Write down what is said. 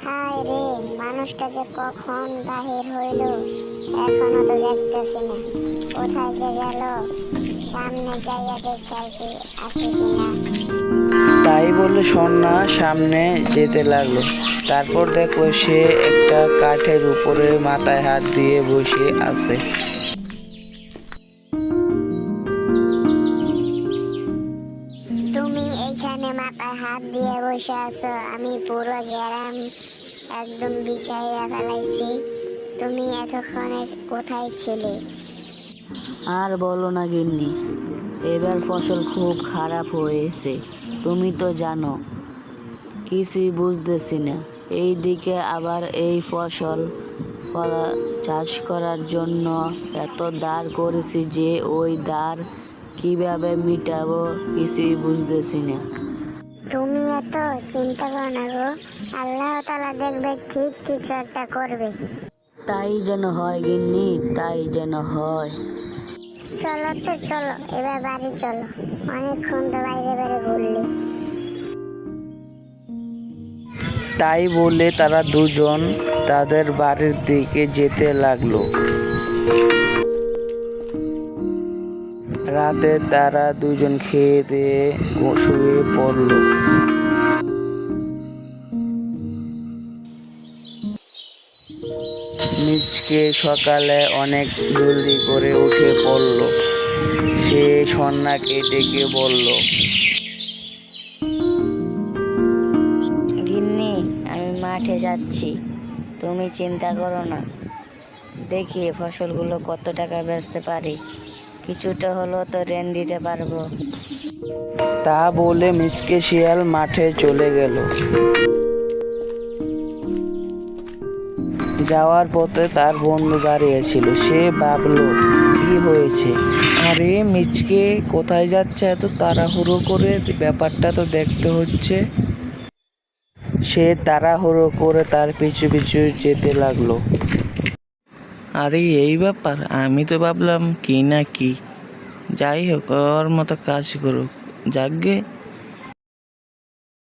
হায় রে, মানুষটা যে কখন বাহির হইল এখনো তো দেখতেছি না। কোথায় যে গেল? সামনে যাইয়া দেখে আসি আসে কিনা। তাই বলে সন্না সামনে যেতে লাগলো। তারপর দেখলো সে একটা কাঠের উপরে মাথায় হাত দিয়ে বসে আছে। তুমি এইখানে মাথায় হাত দিয়ে বসে আছো? আমি পুরো গ্রাম একদম বিছাইয়া ফেলাইছি। তুমি এতক্ষণে কোথায় ছিলে? আর বলো না গিন্নি, এবার ফসল খুব খারাপ হয়েছে। তুমি তো জানো, কিছুই বুঝতেছি না। এইদিকে আবার এই ফসল ফলা চাষ করার জন্য এত ধার করেছি যে ওই ধার কিভাবে মিটাবো কিছুই বুঝতেছি না। তুমি এত চিন্তা করো না গো, আল্লাহ তাআলা দেখবে ঠিক কিছু একটা করবে। তাই যেন হয় গিন্নি, তাই যেন হয়। চলো তো চলো, এবার বাড়ি চলো। অনেকক্ষণ তো বাইরে বাইরে ঘুরলি। তাই বলে তারা দুজন তাদের বাড়ির দিকে যেতে লাগলো। রাতে তারা দুজন খেয়ে দিয়ে শুয়ে পড়লো। মিচকে সকালে অনেক জলদি করে উঠে পড়ল। সে সন্নাকে ডেকে বলল, গিন্নি, আমি মাঠে যাচ্ছি, তুমি চিন্তা করো না। দেখি ফসলগুলো কত টাকা বেচতে পারি, কিছুটা হলেও তো ঋণ দিতে পারবো। তা বলে মিচকে শিয়াল মাঠে চলে গেল। যাওয়ার পথে তার বন্ধু দাঁড়িয়েছিল। সে ভাবলো, কি হয়েছে? আরে মিচকে কোথায় যাচ্ছে এত তাড়াহুড়ো করে? ব্যাপারটা তো দেখতে হচ্ছে। সে তাড়াহুড়ো করে তার পিছু পিছু যেতে লাগলো। আরে এই ব্যাপার, আমি তো ভাবলাম কি না কি। যাই হোক, ওর মতো কাজ করুক। যাকগে,